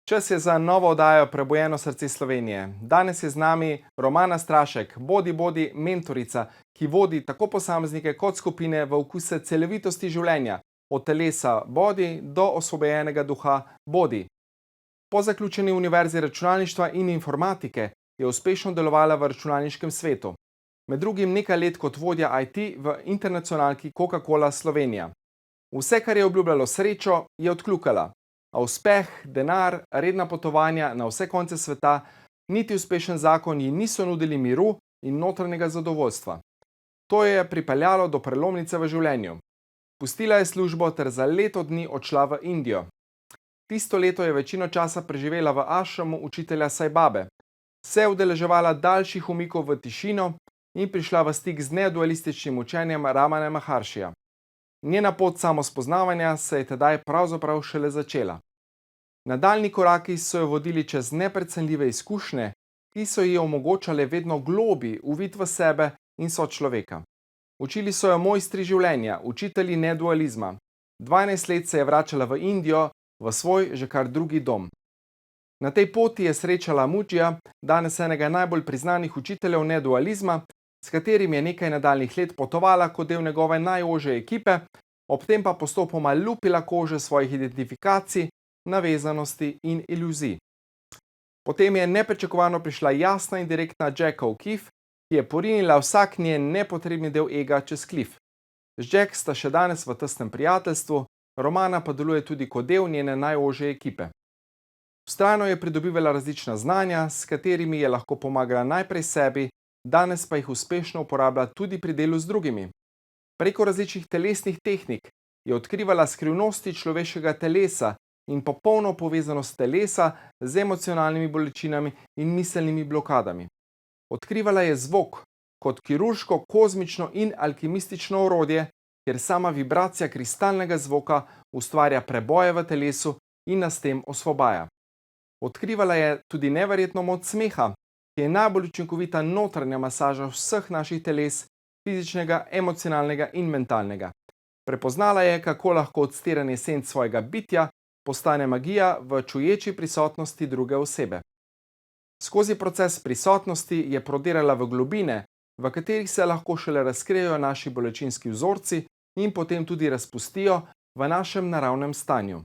Čas je za novo oddajo Prebujeno srce Slovenije. Danes je z nami Romana Strašek, bodi mentorica, ki vodi tako posameznike kot skupine v okuse celovitosti življenja, od telesa bodi do osvobojenega duha bodi. Po zaključeni univerzi računalništva in informatike je uspešno delovala v računalniškem svetu. Med drugim nekaj let kot vodja IT v internacionalki Coca-Cola Slovenija. Vse, kar je obljubljalo srečo, je odkljukala. A uspeh, denar, redna potovanja na vse konce sveta, niti uspešen zakon ji niso nudili miru in notranjega zadovoljstva. To je pripeljalo do prelomnice v življenju. Pustila je službo ter za leto dni odšla v Indijo. Tisto leto je večino časa preživela v ašramu učitelja Sai Babe. Se je udeleževala daljših umikov v tišino in prišla v stik z nedualističnim učenjem Ramana Maharshija. Njena pot samospoznavanja se je tedaj pravzaprav šele začela. Nadaljnji koraki so jo vodili čez neprecenljive izkušnje, ki so ji omogočale vedno globlji uvid v sebe in sočloveka. Učili so jo mojstri življenja, učitelji nedualizma. 12 let se je vračala v Indijo, v svoj že kar drugi dom. Na tej poti je srečala Mudžija, danes enega najbolj priznanih učiteljev nedualizma, s katerim je nekaj nadaljnjih let potovala kot del njegove najožje ekipe, ob tem pa postopoma lupila kože svojih identifikacij, navezanosti in iluzij. Potem je nepričakovano prišla jasna in direktna Jacka O'Keefe, ki je porinila vsak njen nepotrebni del ega čez klif. Z Jack sta še danes v tesnem prijateljstvu, Romana pa deluje tudi kot del njene najožje ekipe. Vztrajno je pridobivala različna znanja, s katerimi je lahko pomagala najprej sebi, danes pa jih uspešno uporablja tudi pri delu z drugimi. Preko različnih telesnih tehnik je odkrivala skrivnosti človeškega telesa in popolno povezanost telesa z emocionalnimi bolečinami in miselnimi blokadami. Odkrivala je zvok kot kirurško, kozmično in alkimistično orodje, kjer sama vibracija kristalnega zvoka ustvarja preboje v telesu in nas s tem osvobaja. Odkrivala je tudi neverjetno moč smeha, ki je najbolj učinkovita notranja masaža vseh naših teles, fizičnega, emocionalnega in mentalnega. Prepoznala je, kako lahko odstiranje senc svojega bitja postane magija v čuječi prisotnosti druge osebe. Skozi proces prisotnosti je prodirala v globine, v katerih se lahko šele razkrijejo naši bolečinski vzorci in potem tudi razpustijo v našem naravnem stanju.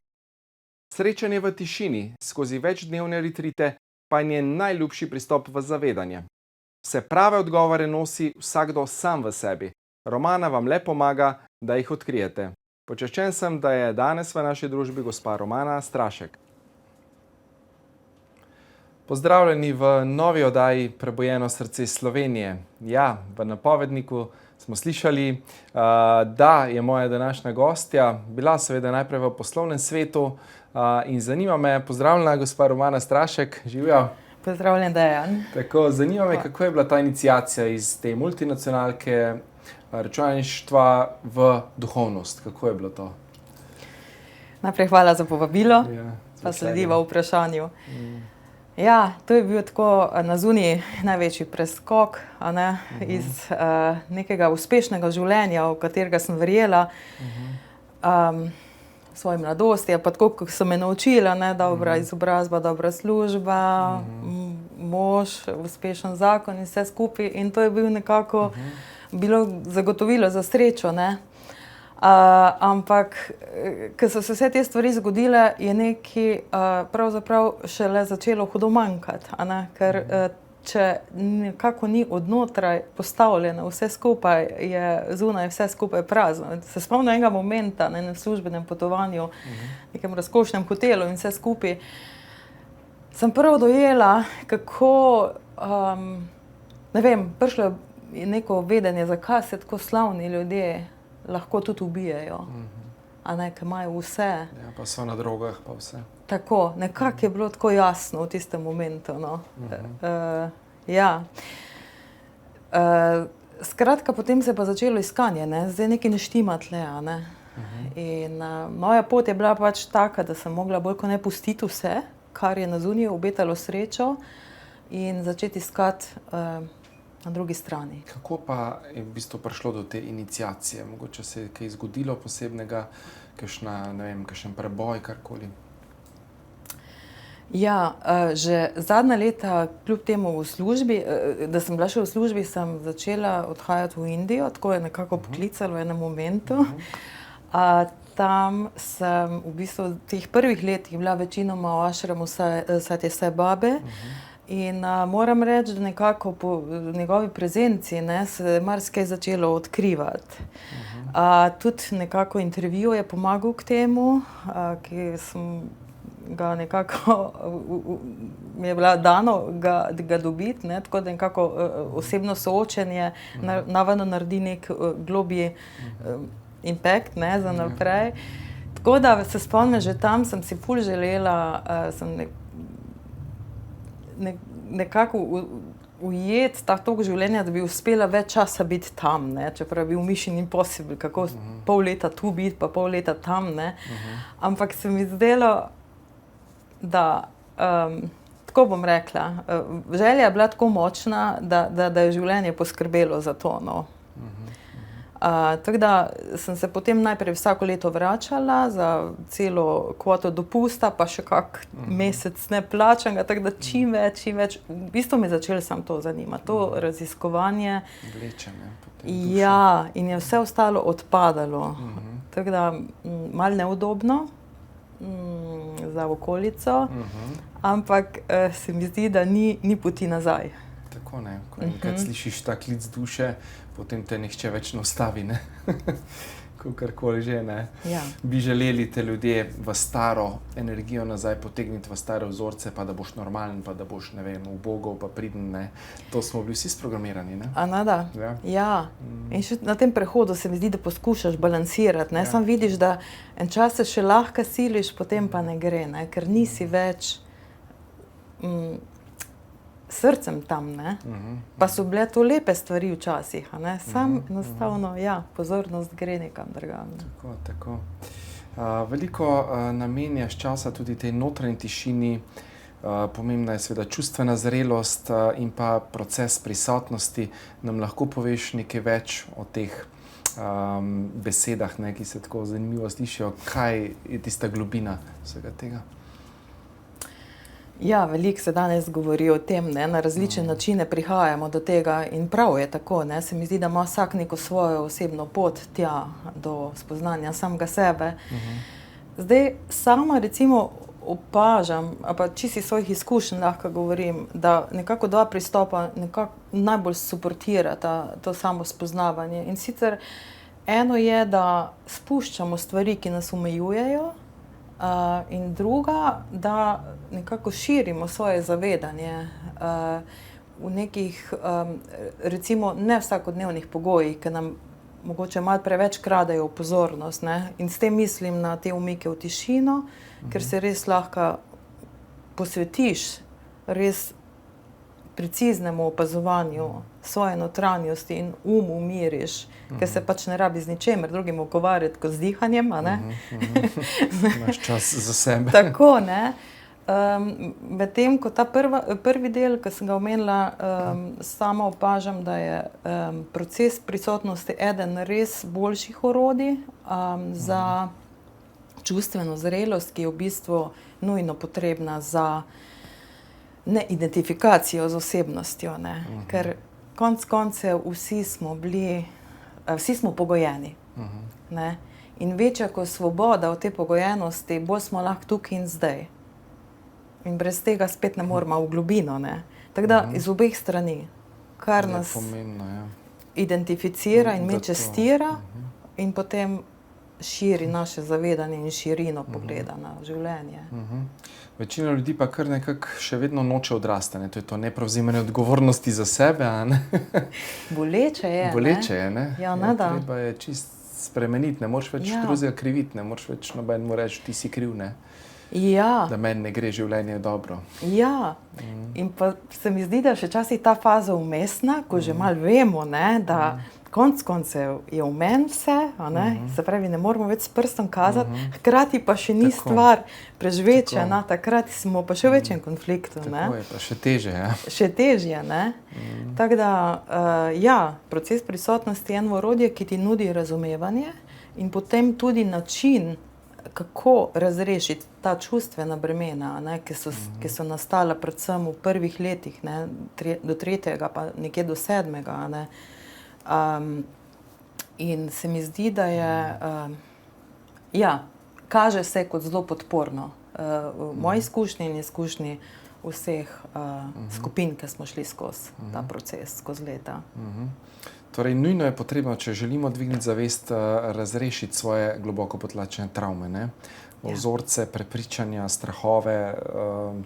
Srečanje v tišini skozi večdnevne retrite pa je njen najljubši pristop v zavedanje. Vse prave odgovore nosi vsakdo sam v sebi. Romana vam le pomaga, da jih odkrijete. Počaščen sem, da je danes v naši družbi gospa Romana Strašek. Pozdravljeni v novi oddaji Prebujeno srce Slovenije. Ja, v napovedniku smo slišali, da je moja današnja gostja bila seveda najprej v poslovnem svetu in zanima me, pozdravljena gospa Romana Strašek, živjo. Pozdravljen, Dejan. Tako, zanima me, kako je bila ta iniciacija iz te multinacionalke računalništva v duhovnost. Kako je bilo to? Najprej hvala za povabilo, Ja, pa slediva vprašanju. Ja, to je bil tako na zunaj največji preskok, a ne, iz nekega uspešnega življenja, v katerega sem verjela, v svoji mladosti, pa tako, kot so me naučila, ne, dobra izobrazba, dobra služba, mož, uspešen zakon in vse skupaj. In to je bil nekako bilo zagotovilo za srečo, ne. Ampak, ko so se vse te stvari zgodile, je nekaj pravzaprav šele začelo hudo manjkati, a ne, ker če nekako ni odnotraj postavljeno vse skupaj, je zunaj vse skupaj prazno. Se spomnim enega momenta na enem službenem potovanju, nekem razkošnem hotelu in vse skupaj, sem prvo dojela, kako, ne vem, prišlo je neko vedenje, zakaj se tako slavni ljudje lahko tudi ubijajo, a ne, ker imajo vse. Ja, pa so na drogah, pa vse. Tako, nekako je bilo tako jasno v tistem momentu, no. Ja. Skratka, potem se je pa začelo iskanje, ne, zdaj nekaj ne štima tle, a ne. In moja pot je bila pač taka, da sem mogla bolj kot ne pustiti vse, kar je na zunaj obetalo srečo, in začeti iskati na drugi strani. Kako pa je v bistvu prišlo do te iniciacije? Mogoče se je kaj zgodilo posebnega, kakšen preboj, karkoli? Ja, že zadnja leta, kljub temu v službi, da sem bila še v službi, sem začela odhajati v Indijo, tako je nekako poklicalo v enem momentu. Tam sem v bistvu v teh prvih letih bila večinoma v ašramu Satje Sai Babe. In moram reči, da nekako po njegovi prezenci se je marsikaj začelo odkrivati. Tudi nekako intervju je pomagal k temu, ki sem ga nekako, mi je bila dano ga dobiti, tako da nekako osebno soočenje navadno naredi nek globji impact za naprej. Tako da se spomnim, že tam sem si ful želela, sem nekako ujeti ta tok življenja, da bi uspela več časa biti tam, čeprav je bil Mission Impossible, kako pol leta tu biti, pa pol leta tam, Ampak se mi zdelo, da, tako bom rekla, želja je bila tako močna, da je življenje poskrbelo za to, Tako da sem se potem najprej vsako leto vračala za celo kvoto dopusta, pa še kak mesec neplačanega, tako da čim več, v bistvu me je začelo samo to zanimati, to raziskovanje. Vleče, Ja, in je vse ostalo odpadalo. Tako da malo neudobno za okolico, ampak se mi zdi, da ni poti nazaj. Tako, ko enkrat slišiš ta klic duše, potem te nihče več ne ustavi, kakorkoli že, Ja. Bi želeli te ljudje v staro energijo nazaj potegniti, v stare vzorce, pa da boš normalen, pa da boš, ne vem, ubogov, pa priden, To smo bili vsi sprogramirani, Da? Ja. In še na tem prehodu se mi zdi, da poskušaš balansirati, Samo vidiš, da en čas se še lahko siliš, potem pa ne gre, ker nisi več srcem tam, Pa so bile to lepe stvari včasih, Sam enostavno, pozornost gre nekam drugam. Tako. Veliko namenjaš časa tudi tej notranji tišini, pomembna je seveda čustvena zrelost in pa proces prisotnosti. Nam lahko poveš nekaj več o teh besedah, ki se tako zanimivo slišijo, kaj je tista globina vsega tega? Ja, veliko se danes govori o tem, na različne načine prihajamo do tega in prav je tako, Se mi zdi, da ima vsak neko svojo osebno pot tja do spoznanja samega sebe. Zdaj, sama recimo opažam, pa čisto iz svojih izkušenj lahko govorim, da nekako dva pristopa nekako najbolj suportirata to samo spoznavanje. In sicer eno je, da spuščamo stvari, ki nas omejujejo, in druga, da nekako širimo svoje zavedanje v nekih, recimo, ne vsakodnevnih pogojih, ki nam mogoče malo preveč kradejo pozornost, In s tem mislim na te umike v tišino, ker se res lahko posvetiš res preciznemu opazovanju svoje notranjosti in umiriš, ker se pač ne rabi z ničemer drugim ukvarjati kot z dihanjem, Imaš čas za sebe. Tako, medtem ko ta prvi del, ki sem ga omenila, sama opažam, da je proces prisotnosti eden res boljših orodij za čustveno zrelost, ki je v bistvu nujno potrebna za neidentifikacijo z osebnostjo, Ker konec koncev vsi smo pogojeni, In večja kot svoboda od te pogojenosti, bolj smo lahko tukaj in zdaj. In brez tega spet ne moremo v globino, Tako da iz obeh strani, kar nas identificira in me častira, in potem širi naše zavedanje in širino pogleda na življenje. Večina ljudi pa kar nekako še vedno noče odrasti, to je to neprevzemanje odgovornosti za sebe, Boleče je, Boleče je, Ja, da. Treba je čist spremeniti, ne moreš več drugega kriviti, ne moreš več nobenemu reči, ti si kriv, Ja. Da meni ne gre življenje dobro. Ja, in pa se mi zdi, da še včasih ta faza vmesna, ko že malo vemo, da konec koncev je v meni vse, se pravi, ne moramo več s prstom kazati, hkrati pa še ni stvar prežvečena, takrat smo pa še v večjem konfliktu. Tako je, pa še težje, Še težje, Tako da, proces prisotnosti je eno orodje, ki ti nudi razumevanje in potem tudi način kako razrešiti ta čustvena bremena, ne, ki so nastala predvsem v prvih letih, ne, do 3. pa nekje do 7. Ne. In se mi zdi, da je, kaže se kot zelo podporno. V moji izkušnji in izkušnji vseh skupin, ki smo šli skozi ta proces, skozi leta. Torej, nujno je potrebno, če želimo dvigniti zavest, razrešiti svoje globoko potlačene travme, ne? Vzorce, prepričanja, strahove,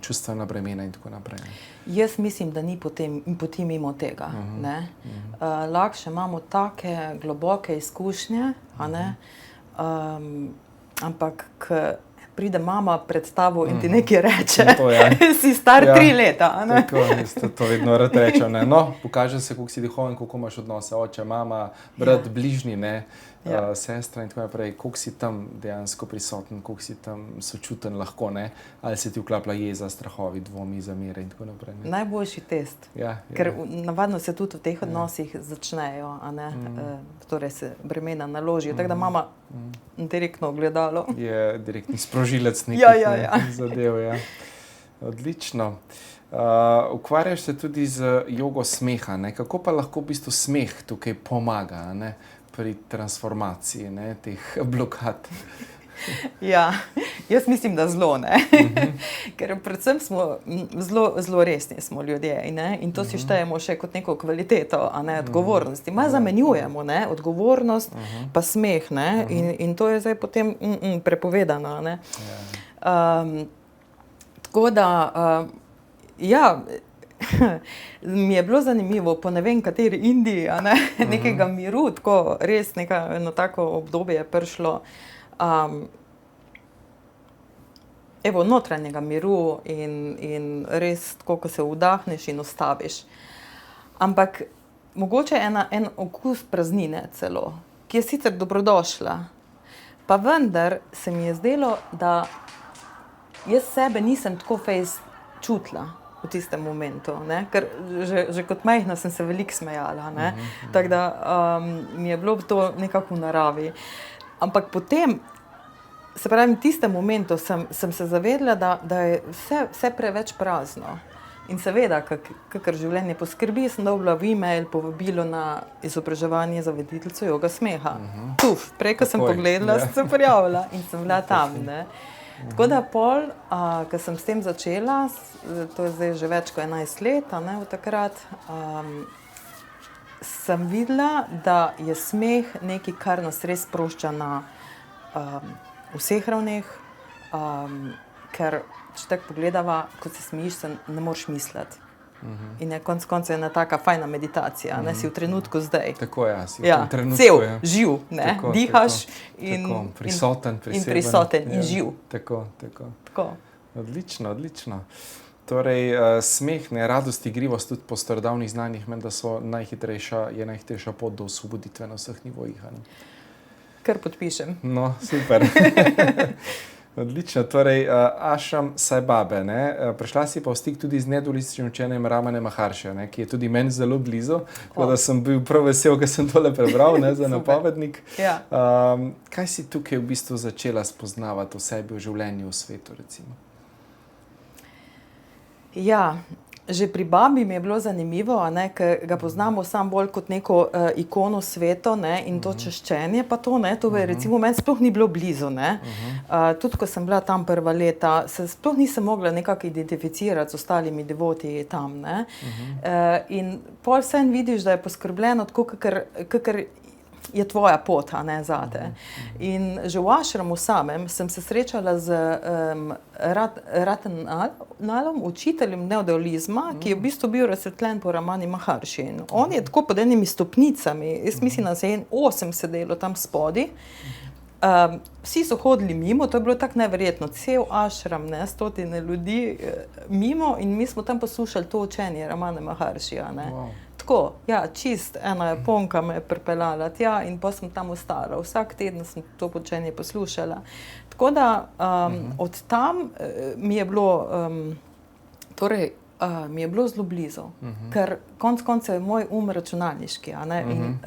čustvena bremena in tako naprej. Jaz mislim, da ni poti mimo tega. Ne? Lahko imamo take globoke izkušnje, a ne? Ampak pride mama pred tabo in ti nekaj reče, si star 3 leta. A ne? Tako, to vedno rad rečem. Ne? No, pokaže se, koliko si duhoven, koliko imaš odnose, oče, mama, brat, bližnji, ne? Sestra in tako naprej, koliko si tam dejansko prisoten, koliko si tam sočuten lahko, ne? Ali se ti vklapla jeza, strahovi, dvomi, zamere in tako naprej. Ne? Najboljši test, ker navadno se tudi v teh odnosih začnejo, a ne? Torej se bremena naložijo, tako da mama direktno ogledalo. Je direktni sprožilec nekih zadev, Odlično. Ukvarjaš se tudi z jogo smeha, ne? Kako pa lahko v bistvu smeh tukaj pomaga, ne? Pri transformaciji, ne, teh blokad? Jaz mislim, da zelo, ne. Ker predvsem smo zelo resni smo ljudje, ne, in to si štejemo še kot neko kvaliteto, a ne, odgovornosti. Malo zamenjujemo, ne, odgovornost pa smeh, ne, in to je zdaj potem prepovedano, ne. Tako da, mi je bilo zanimivo po ne vem kateri Indiji, a ne, nekega miru, tako res eno tako obdobje je prišlo, notranjega miru in res tako, ko se vdahneš in ustaviš. Ampak mogoče en okus praznine celo, ki je sicer dobrodošla, pa vendar se mi je zdelo, da jaz sebe nisem tako fejst čutila v tistem momentu, ne? Ker že kot majhna sem se veliko smejala, ne? Tako da mi je bilo to nekako v naravi. Ampak potem, se pravi, v tistem momentu sem se zavedla, da je vse preveč prazno. In seveda, kakor življenje poskrbi, sem dobila v e-mail povabilo na izobraževanje za voditeljico joga smeha. Prej, ko sem pogledala, sem se prijavila in sem bila tam, ne? Tako da pol, ko sem s tem začela, to je zdaj že več kot 11 let, ne, od takrat, sem videla, da je smeh nekaj, kar nas res sprošča na vseh ravneh, ker če tako pogledava, ko se smejiš, se ne moreš misliti. In je konec koncev ena taka fajna meditacija, ne, si v trenutku zdaj. Tako, si v tem trenutku. Cel, živ, ne, tako, dihaš in prisoten in živ. Tako. Odlično. Torej, smeh, ne, radost, igrivost tudi po starodavnih znanjih, menda so najhitrejša pot do osvoboditve na vseh nivojih. Kar podpišem. No, super. Odlično, torej Ashram Sai Babe, ne? Prišla si pa v stik tudi z nedualističnim učenjem Ramane Maharshija, ne? Ki je tudi meni zelo blizu, tako da sem bil prav vesel, ko sem tole prebral, ne, za napovednik. Kaj si tukaj v bistvu začela spoznavati o sebi, v življenju, v svetu, recimo? Že pri babi mi je bilo zanimivo, ker ga poznamo samo bolj kot neko ikono sveto, ne, in to češčenje pa to, ne, to je recimo meni sploh ni bilo blizu, ne. Tudi ko sem bila tam prva leta, se sploh nisem mogla nekako identificirati z ostalimi devoti tam, ne. In pol vseeno vidiš, da je poskrbljeno tako, kakor je tvoja pot, a ne, zate. In že v ashramu samem sem se srečala z Ratanalom, učiteljem neodualizma, ki je v bistvu bil razsvetljen po Ramani Maharshi. On je tako pod enimi stopnicami, jaz mislim, da se je 8 sedelo tam spodaj. Vsi so hodili mimo, to je bilo tako neverjetno, cel ashram, ne, 100 ljudi mimo in mi smo tam poslušali to učenje Ramane Maharshija, ne. Tako, čist ena Japonka me je pripeljala tja in pa sem tam ostala. Vsak teden sem to učenje poslušala. Tako da od tam mi je bilo torej mi je bilo zelo blizu, ker konec koncev je moj računalniški, a ne, in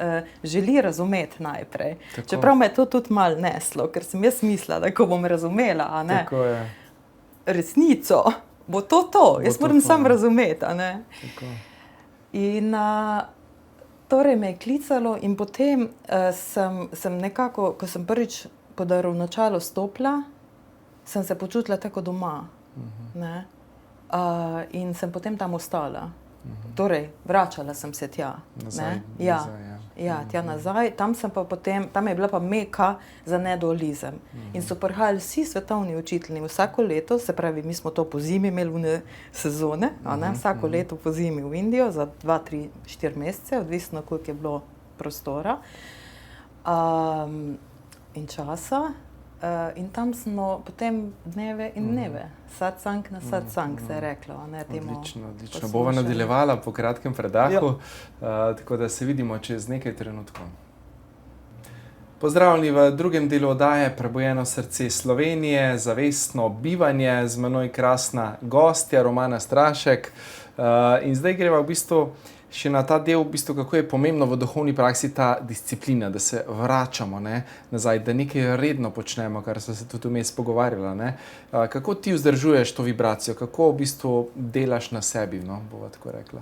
želi razumeti najprej. Tako. Čeprav me je to tudi malo neslo, ker sem jaz mislila, da ko bom razumela, a ne, Tako je. resnico, bo to. Jaz moram sam razumeti, a ne. Tako. In torej me je klicalo in potem sem nekako, ko sem prvič pod Ravnočalo stopila, sem se počutila tako doma. Ne? In sem potem tam ostala. Torej, vračala sem se tja. Nazaj, ne? nazaj, Ja, tja nazaj. Tam sem pa potem, tam je bila pa meka za nedualizem. In so prihajali vsi svetovni učitelji vsako leto, se pravi, mi smo to po zimi imeli v sezone, a ne? Vsako leto po zimi v Indijo za 2, 3, 4 mesece, odvisno, koliko je bilo prostora in časa. In tam smo potem dneve in dneve. Satsang na satsang se je reklo. Ne, Odlično. Bova nadaljevala po kratkem predahu, tako da se vidimo čez nekaj trenutkov. Pozdravljeni v drugem delu oddaje Prebujeno srce Slovenije, zavestno bivanje, z menoj krasna gostja Romana Strašek. In zdaj greva v bistvu še na ta del, v bistvu, kako je pomembno v duhovni praksi ta disciplina, da se vračamo nazaj, da nekaj redno počnemo, kar smo se tudi vmes pogovarjali. Kako ti vzdržuješ to vibracijo, kako v bistvu delaš na sebi, bova tako rekla?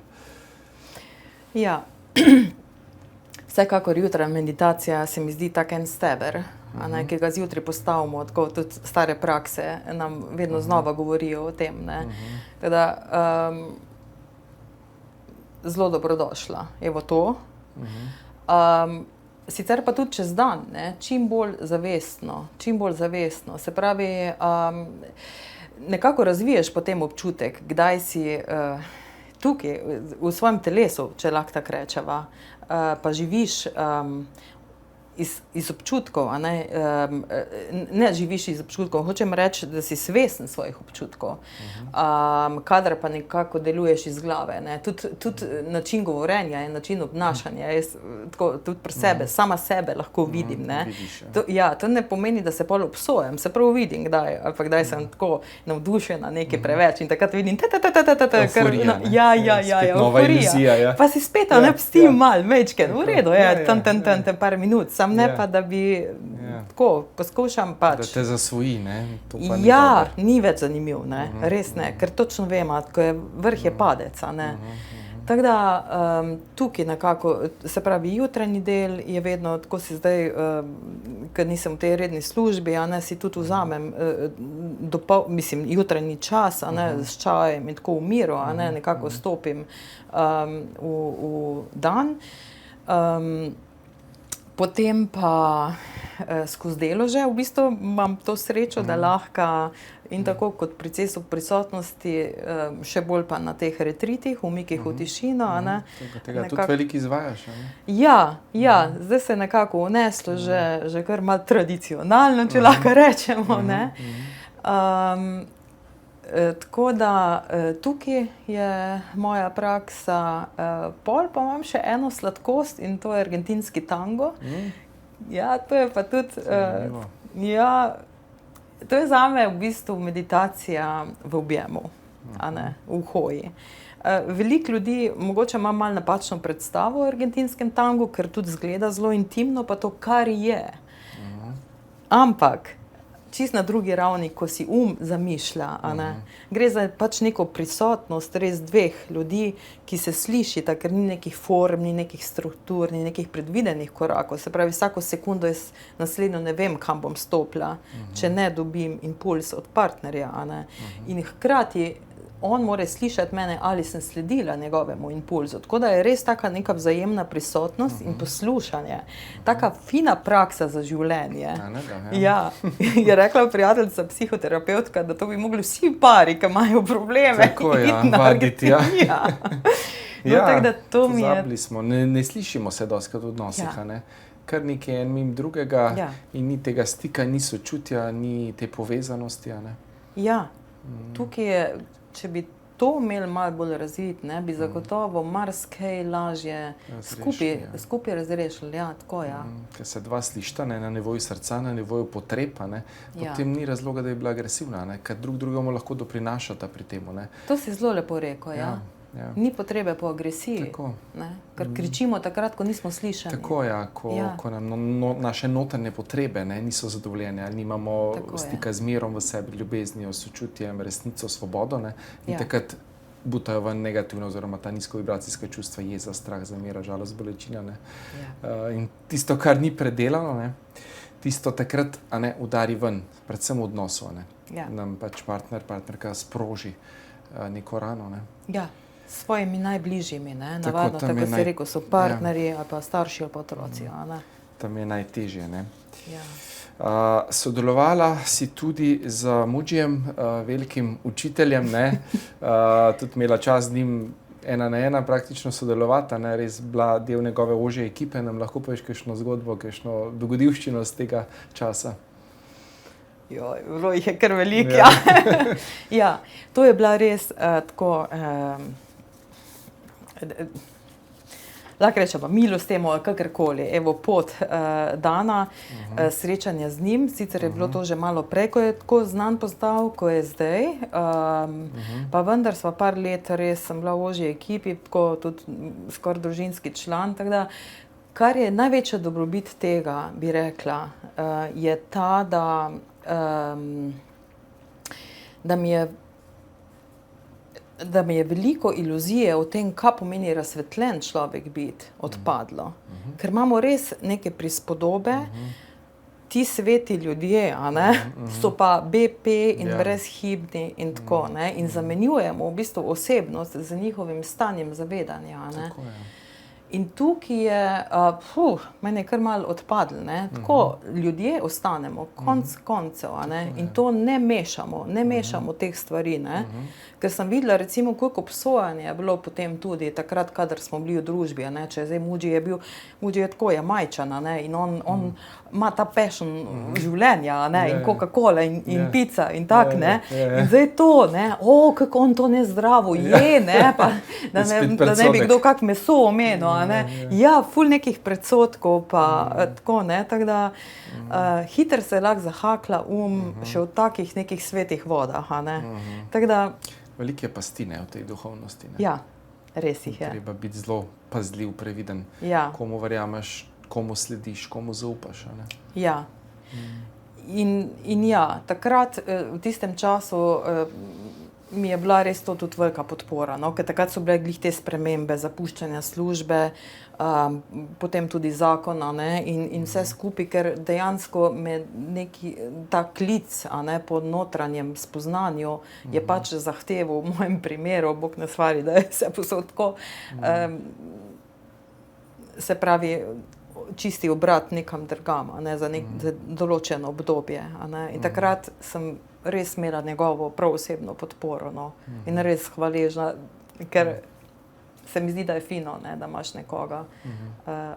Ja, vsekakor jutra meditacija se mi zdi tak en steber, ki ga zjutraj postavimo, tako tudi stare prakse nam vedno znova govorijo o tem. Teda, zelo dobrodošla. Evo to. Sicer pa tudi čez dan, čim bolj zavestno. Se pravi, nekako razviješ potem občutek, kdaj si tukaj, v svojem telesu, če lahko tako rečeva, pa živiš iz občutkov, ne živiš iz občutkov, hočem reči, da si svesten svojih občutkov, kadar pa nekako deluješ iz glave. Tudi način govorjenja in način obnašanja, jaz tako tudi pri sebe, sama sebe lahko vidim. To ne pomeni, da se pol obsojam, se prav vidim kdaj, ali pa kdaj sem tako navdušena nekaj preveč in takrat vidim euforija. Pa si spet pustim malo, mečken, v redu, tam par minut. Sam ne pa, da bi tako poskušam pač. Da te zasvoji, ne? Ja, ni več zanimiv, ne? Res ne, ker točno vem, ko je vrh je padec, ne? Tako da tukaj nekako, se pravi, jutranji del je vedno, tako si zdaj, ker nisem v tej redni službi, si tudi vzamem jutranji čas, s čajem in tako v miru, nekako stopim v dan. Potem pa skozi delo že, v bistvu imam to srečo, da lahko in tako kot pri cestu prisotnosti, še bolj pa na teh retritih, umikih v tišino. Tega tudi veliko izvajaš, ne? Ja, zdaj se je nekako vneslo že kar malo tradicionalno, če lahko rečemo, ne. Tako da tukaj je moja praksa, pol pa imam še eno sladkost in to je argentinski tango. Ja, to je pa tudi, to je zame v bistvu meditacija v objemu, v hoji. Veliko ljudi mogoče ima malo napačno predstavo o argentinskem tangu, ker tudi izgleda zelo intimno, pa to kar je. Ampak čisto na drugi ravni, ko si zamišlja, gre za pač neko prisotnost res dveh ljudi, ki se slišita, ker ni nekih form, ni nekih struktur, ni nekih predvidenih korakov. Se pravi, vsako sekundo jaz naslednjo ne vem, kam bom stopila, če ne dobim impuls od partnerja, In hkrati on mora slišati mene, ali sem sledila njegovemu impulzu. Tako da je res taka neka vzajemna prisotnost in poslušanje. Taka fina praksa za življenje. Ja, je rekla prijateljica, psihoterapeutka, da to bi mogli vsi pari, ki imajo probleme. Tako, vaditi, Tako da to mi je... Pozabili smo, ne slišimo se dostikrat v odnosih, Kar nekaj en mimo drugega in ni tega stika, ni sočutja, ni te povezanosti, Ja, tukaj je, če bi to imeli malo bolj razvit, ne, bi zagotovo marsikaj lažje skupaj razrešili. Ja, tako, ja. Ker se dva slišta, ne, na nivoju srca, na nivoju potreb, ne, potem ni razloga, da je bila agresivna, ne, ker drug drugemu lahko doprinašata pri temu. Ne. To si zelo lepo rekel, ja. Ni potrebe po agresiji, ne, ker kričimo takrat, ko nismo slišani. Tako, ja, ko nam naše notranje potrebe, ne, niso zadovoljene, ali nimamo stika z mirom v sebi, ljubeznijo, sočutjem, resnico, svobodo, ne, in takrat butajo ven negativno oziroma ta nizkovibracijska čustva, jeza, strah, zamera, žalost, bolečina, ne. In tisto, kar ni predelano, ne, tisto takrat, a ne, udari ven, predvsem v odnosu, a ne. Nam pač partnerka sproži neko rano, ne. Ja. Svojimi najbližjimi, ne? Navadno, tako si rekel, so partnerji ali pa starši ali pa otroci. Tam je najtežje. Ne? Sodelovala si tudi z Mudžijem, velikim učiteljem, ne? Tudi imela čas z njim 1 na 1 praktično sodelovati, ne? Res bila del njegove ožje ekipe. Nam lahko poveš kakšno zgodbo, kakšno dogodivščino z tega časa? Bilo jih je kar veliko. Ja, to je bila res tako... lahko rečemo, milost temu, kakorkoli. Evo, pot dana, srečanje z njim, sicer je bilo to že malo prej, ko je tako znan postal, ko je zdaj, pa vendar sva par let, res sem bila v ožji ekipi, tako tudi skoraj družinski član, tako da, kar je največja dobrobit tega, bi rekla, je ta, da mi je veliko iluzije o tem, kaj pomeni razsvetljen človek biti, odpadlo. Ker imamo res neke prispodobe, ti sveti ljudje, a ne, so pa BP in brezhibni in tako, ne, in zamenjujemo v bistvu osebnost z njihovim stanjem zavedanja, a ne. In tukaj je, meni je kar malo odpadlo, ne, tako ljudje ostanemo, koncev, a ne, in to ne mešamo teh stvari, ne, ker sem videla, recimo, koliko obsojanja je bilo potem tudi takrat, kadar smo bili v družbi, a ne, če zdaj Mudži je tako Jamajčan, a ne, in on ima ta passion življenja, a ne, in Coca-Cola in pica in tak, ne, in zdaj to, ne, kako on to nezdravo je, ne, pa da ne bi kdo kak meso omenil, a ne, ja, ful nekih predsotkov, pa tako, ne, tako da hitro se je lahko zahakla še v takih nekih svetih vodah, a ne, tako da veliko je pasti, ne, v tej duhovnosti, ne. Ja, res jih je. Treba biti zelo pazljiv, previden, komu verjameš, komu slediš, komu zaupaš, a ne. Ja. In ja, takrat, v tistem času mi je bila res to tudi velika podpora, no, ker takrat so bile glih te spremembe, zapuščanja službe, potem tudi zakona, ne, in vse skupaj, ker dejansko me neki ta klic, a ne, po notranjem spoznanju je pač zahteval v mojem primeru, Bog ne svari, da je vse posod tako, se pravi, čisti obrat nekam drugam, a ne, za določeno obdobje, a ne, in takrat sem res imela njegovo prav osebno podporo, no, in res hvaležna, ker se mi zdi, da je fino, ne, da imaš nekoga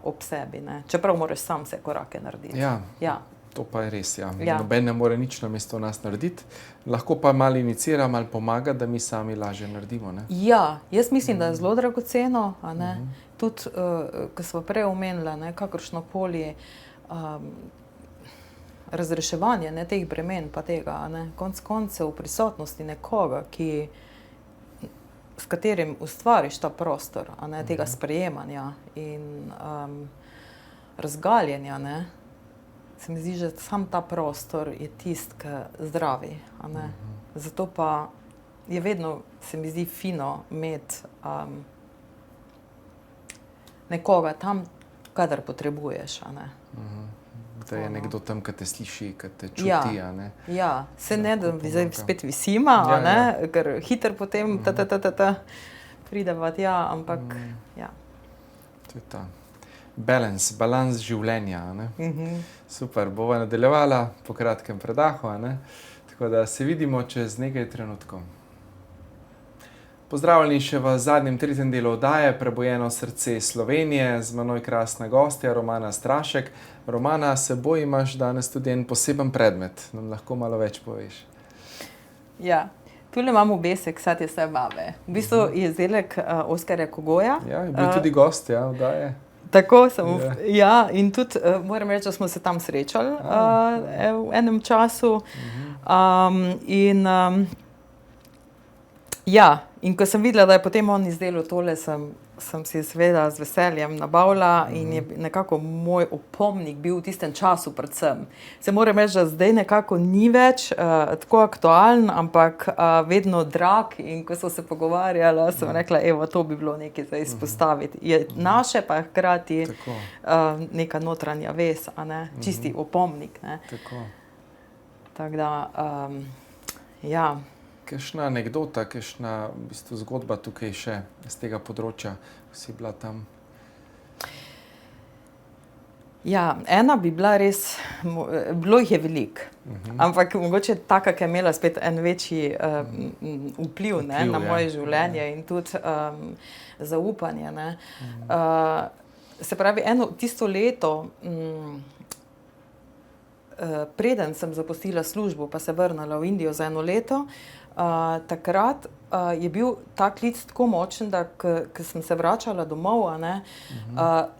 ob sebi, ne, čeprav moraš sam vse korake narediti. Ja, to pa je res, ja. Noben ne more nič namesto nas narediti, lahko pa malo inicira, malo pomaga, da mi sami lažje naredimo, ne. Ja, jaz mislim, da je zelo dragoceno, a ne, tudi, ko sva prej omenila, ne, kakršnokoli razreševanje, ne, teh bremen pa tega, ne, konec koncev v prisotnosti nekoga, s katerim ustvariš ta prostor, a ne, tega sprejemanja in razgaljenja, ne, se mi zdi, že sam ta prostor je tisti, ki zdravi, a ne. Zato pa je vedno, se mi zdi, fino imeti nekoga tam, kadar potrebuješ, a ne. Da je nekdo tam, ki te sliši, ki te čuti, a ne. Ja, se ne, da zdaj spet visima, a ne, ker hitro potem prideva tja, ampak, ja. To je ta balans življenja, a ne. Super, bova nadaljevala po kratkem predahu, a ne. Tako da se vidimo čez nekaj trenutkov. Pozdravljeni še v zadnjem, tretjem delu oddaje Prebujeno srce Slovenije, z menoj krasna gostja Romana Strašek. Romana, s seboj imaš danes tudi en poseben predmet, nam lahko malo več poveš? Ja, Tule imamo obesek Satje Vse babe. V bistvu je izdelek Oskarja Kogoja. Ja, je bil tudi gost, ja, oddaje. Tako sem, ja, in tudi moram reči, da smo se tam srečali v enem času. In ko sem videla, da je potem on izdelal tole, sem si seveda z veseljem nabavila in je nekako moj opomnik bil v tistem času predvsem. Se moram reči, da zdaj nekako ni več tako aktualen, ampak vedno drag in ko so se pogovarjala, sem rekla, evo, to bi bilo nekaj za izpostaviti. Je naše, pa je hkrati neka notranja vez, a ne, čisti opomnik, ne. Tako da, ja. Kakšna anekdota, kakšna v bistvu zgodba tukaj še z tega področja, ko si bila tam? Ja, ena bi bila res, bilo jih je veliko, ampak mogoče taka, ki je imela spet en večji vpliv na moje življenje in tudi zaupanje. Ne. Se pravi, tisto leto, preden sem zapustila službo, pa se vrnila v Indijo za 1 leto, takrat je bil ta klic tako močen, da ko sem se vračala domov,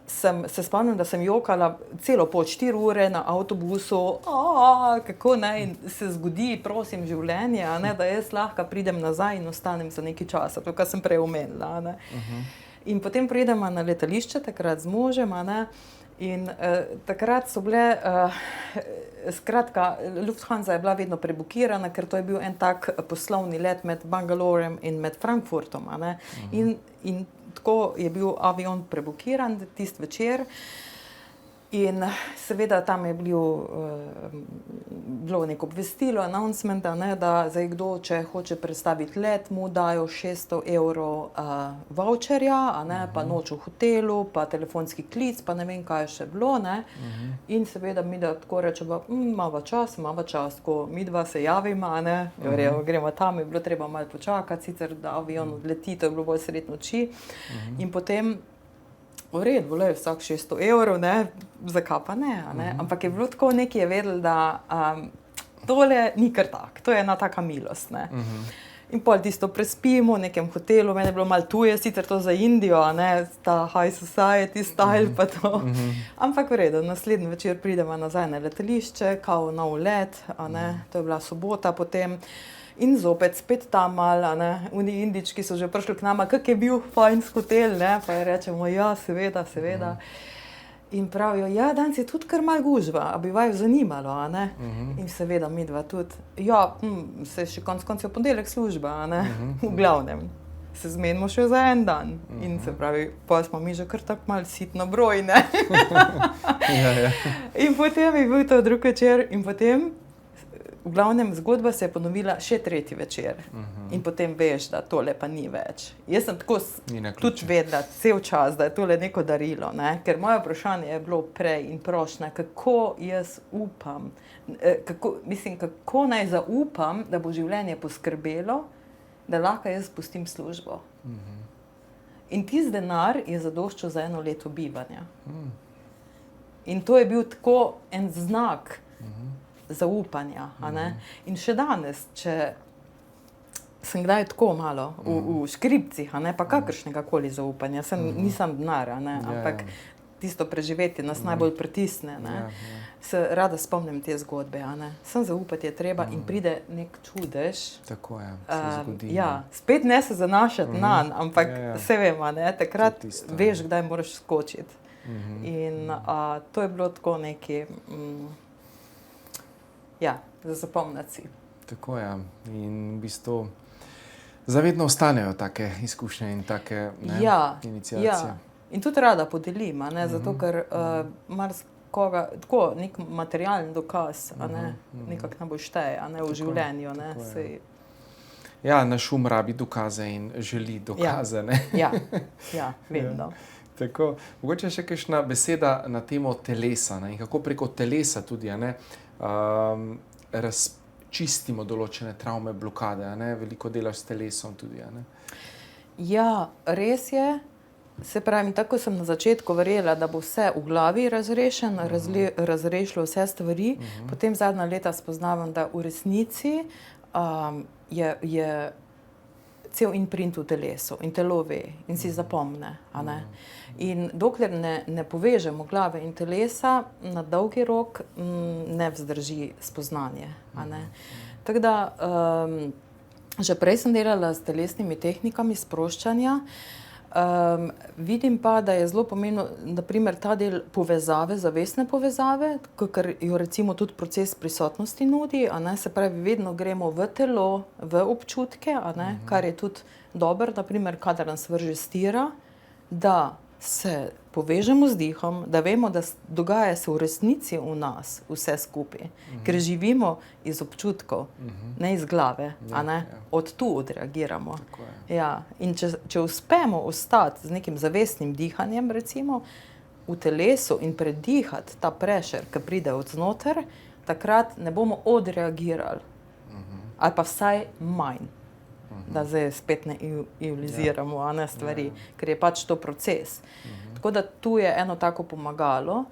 se spomnim, da sem jokala celo pot 4 ure na avtobusu, kako naj se zgodi, prosim, življenje, da jaz lahko pridem nazaj in ostanem za nekaj časa, to, kar sem prej omenila. In potem pridemo na letališče, takrat z možem, in takrat so bile, skratka, Lufthansa je bila vedno prebukirana, ker to je bil en tak poslovni let med Bangalorem in med Frankfurtom, in tako je bil avion prebukiran tisti večer. In seveda tam je bilo neko obvestilo, announcement, da zdaj kdo, če hoče prestaviti let, mu dajo 600 evrov voucherja, pa noč v hotelu, pa telefonski klic, pa ne vem, kaj je še bilo. In seveda mi da tako rečemo, imava čas, ko mi dva se javimo, gremo tam, je bilo treba malo počakati, sicer da avion odleti, to je bilo bolj sred noči. In potem v redu, bilo je vsak 600 evrov, zakaj pa ne, ampak je bilo tako, nekaj je vedel, da tole ni kar tak, to je ena taka milost, In pol tisto prespimo v nekem hotelu, meni je bilo malo tuje, sicer to za Indijo, ta high society style pa to, ampak v redu, naslednji večer pridemo nazaj na letališče, kao nov let, to je bila sobota potem. In zopet, spet tam malo, oni Indički so že prišli k nama, kak je bil fajn hotel, pa rečemo, ja, seveda. In pravijo, ja, danes je tudi kar malo gužva, a bi vaju zanimalo, In seveda midva tudi, ja, se še koncev ponedeljek služba, v glavnem. Se zmenimo še za en dan. In se pravi, pa smo mi že kar tako malo sitno broj, In potem je bil to drug večer in potem v glavnem zgodba se je ponovila še 3. večer. In potem veš, da tole pa ni več. Jaz sem tako tudi vedela cel čas, da je tole neko darilo, ker moje vprašanje je bilo prej in prošnja, kako jaz upam, kako naj zaupam, da bo življenje poskrbelo, da lahko jaz pustim službo. In tisti denar je zadoščal za 1 leto bivanja. In to je bil tako en znak zaupanja, In še danes, če sem kdaj tako malo v škripcih, pa kakršnega koli zaupanja, nisem denar, ampak tisto preživetje nas najbolj pritisne, se rada spomnim te zgodbe, Sem zaupati je treba in pride nek čudež. Tako je, se zgodi. Ja, spet ne se zanašati nanj, ampak se vemo, takrat veš, kdaj moraš skočiti. In to je bilo tako nekaj, ja, za zapomniti si. Tako je. In v bistvu zavedno ostanejo take izkušnje in take iniciacije. Ja. In tudi rada podelim, zato ker marsikoga, tako nek materialen dokaz, nekako najbolj šteje, v življenju. Ja, naš rabi dokaze in želi dokaze. Ja, vedno. Tako, mogoče še kakšna beseda na temo telesa, in kako preko telesa tudi, razčistimo določene travme, blokade, veliko delaš s telesom tudi, Ja, res je. Se pravi, tako sem na začetku verjela, da bo vse v glavi razrešilo vse stvari. Potem zadnja leta spoznavam, da v resnici je cel imprint v telesu in telo ve in si zapomne. A ne? In dokler ne povežemo glave in telesa, na dolgi rok ne vzdrži spoznanje. A ne? Tako da, že prej sem delala s telesnimi tehnikami sproščanja, vidim pa, da je zelo pomembno, naprimer, ta del povezave, zavestne povezave, ker jo recimo tudi proces prisotnosti nudi, a ne, se pravi, vedno gremo v telo, v občutke, a ne, kar je tudi dobro, naprimer, kadar nas vrže stira, da se povežemo z dihom, da vemo, da dogaja se v resnici v nas vse skupaj, ker živimo iz občutkov, ne iz glave, a ne, od tu odreagiramo. Ja. In če uspemo ostati z nekim zavestnim dihanjem, recimo, v telesu in predihati ta prešer, ki pride od znotraj, takrat ne bomo odreagirali, ali pa vsaj manj. Da zdaj spet ne ioliziramo, a ne, stvari, ker je pač to proces. Tako da tu je eno tako pomagalo.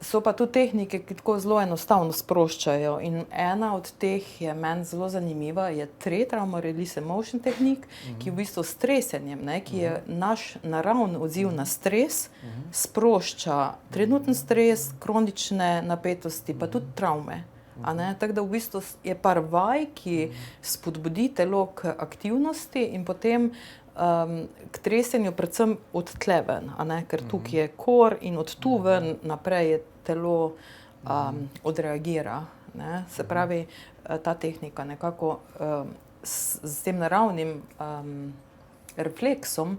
So pa tu tehnike, ki tako zelo enostavno sproščajo in ena od teh je meni zelo zanimiva, je Trauma Release Emotion tehnik, ki v bistvu s stresenjem, ne, ki je naš naravni odziv na stres, sprošča trenutni stres, kronične napetosti, pa tudi travme. A ne? Tako da v bistvu je par vaj, ki spodbudi telo k aktivnosti in potem k tresenju predvsem od tle ven, a ne? Ker tukaj je kor in od tu ven naprej je telo odreagira. Ne? Se pravi, ta tehnika nekako s tem naravnim refleksom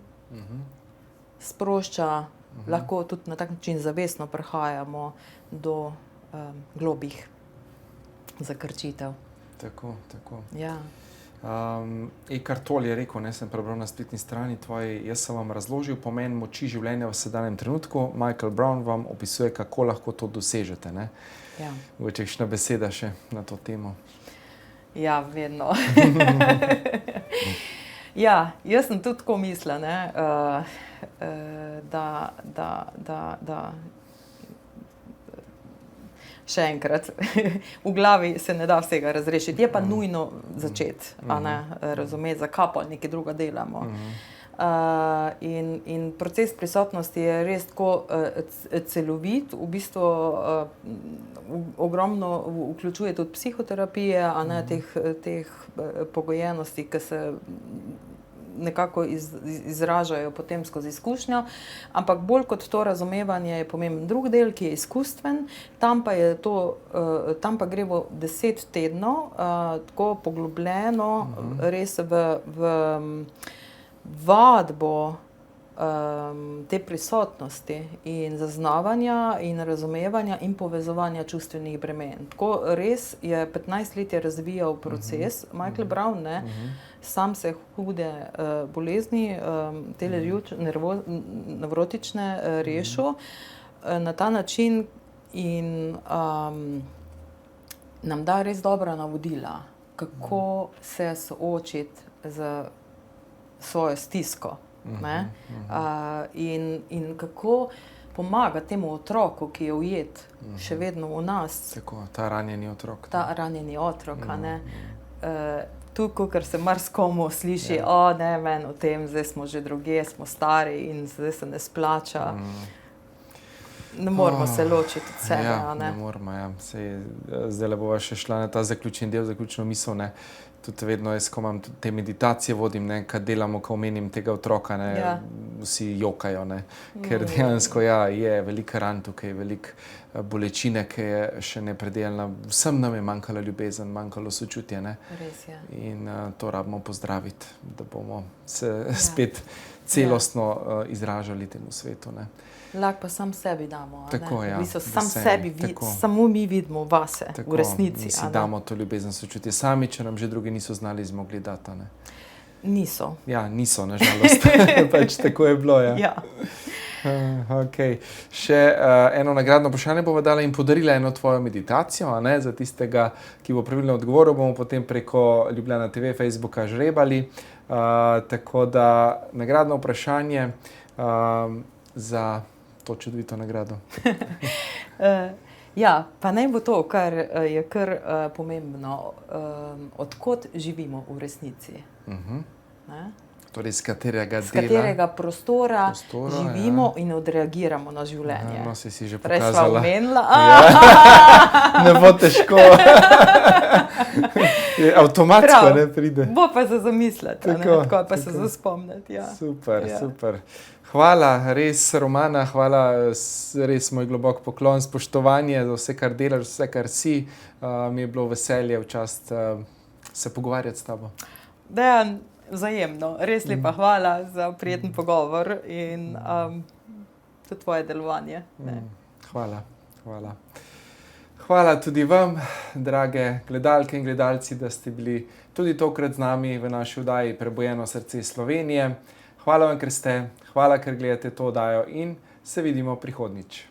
sprošča, lahko tudi na tak način zavestno prihajamo do globih zakrčitev. Tako, tako. Ja. Eckhart Tolle je rekel, ne, sem prebral na spletni strani tvoji, jaz sem vam razložil pomen moči življenja v sedanjem trenutku, Michael Brown vam opisuje, kako lahko to dosežete. Ne? Ja. Mogoče kakšna beseda še na to temo? Ja, vedno. Ja, jaz sem tudi tako mislila, ne, da še enkrat, v glavi se ne da vsega razrešiti, je pa nujno začeti, a ne, razumeti, zakaj pa nekaj druga delamo. In proces prisotnosti je res tako celovit, v bistvu ogromno vključuje tudi psihoterapije, a ne, teh pogojenosti, ki se nekako izražajo potem skozi izkušnjo, ampak bolj kot to razumevanje je pomemben drug del, ki je izkustven, tam pa gre v 10 tednov, tako poglobljeno, res v vadbo te prisotnosti in zaznavanja in razumevanja in povezovanja čustvenih bremen. Tako res je 15 let je razvijal proces, Michael Brown, ne, sam se hude bolezni, nevrotične rešil na ta način in nam da res dobra navodila, kako se soočiti z svojo stisko. Ne? In kako pomagati temu otroku, ki je ujet še vedno v nas. Tako, ta ranjeni otrok. Ta ranjeni otrok, a ne. Tu, ker se marsikomu sliši, ne, meni o tem, zdaj smo že drugje, smo stari in zdaj se ne splača. Ne moramo se ločiti od sebe, ja, a ne. Ne moramo, ja. Zdaj bova še šla na ta zaključni del, zaključno misel, ne. Tudi vedno jaz, ko imam te meditacije vodim, ne, kad delamo, ko omenim tega otroka, ne, vsi jokajo, ne, ker dejansko, ja, je velika ran tukaj, veliko bolečine, ki je še nepredelana. Vsem nam je manjkala ljubezen, manjkalo sočutje, ne. Res je. In to rabimo pozdraviti, da bomo se spet celostno izražali temu svetu, ne. Lahko pa sam sebi damo, a ne? Tako, ja, v bistvu sam sebi, samo mi vidimo vase, v resnici. In si damo to ljubezen, sočutje sami, če nam že drugi niso znali zmogli dati, ne. Niso. Ja, niso, nažalost. Pač tako je bilo, ja. Ja. Okay. Še eno nagradno vprašanje bova dala in podarila eno tvojo meditacijo, a ne, za tistega, ki bo pravilno odgovoril, bomo potem preko Ljubljana TV, Facebooka žrebali. Tako da nagradno vprašanje za to čudovito nagrado. Ja, pa naj bo to, kar je kar pomembno, odkot živimo v resnici. Ne? Torej, z katerega Z dela? katerega prostora živimo ja. in odreagiramo na življenje. No, si že Prej sva pokazala. omenila. Ne bo težko. Avtomatsko Prav. ne pride. Bo pa za zamisliti, Tako, tako pa se tako. za spomniti. Ja. Super, Ja. super. Hvala, res, Romana, hvala, res moj globok poklon, spoštovanje za vse, kar delaš, vse, kar si. Mi je bilo veselje, včast se pogovarjati s tabo. Dejan, vzajemno, res lepa hvala za prijeten pogovor in za tvoje delovanje. Ne. Hvala, hvala. Hvala tudi vam, drage gledalke in gledalci, da ste bili tudi tokrat z nami v naši oddaji Prebujeno srce Slovenije. Hvala vam, ker ste, hvala, ker gledate to oddajo in se vidimo prihodnjič.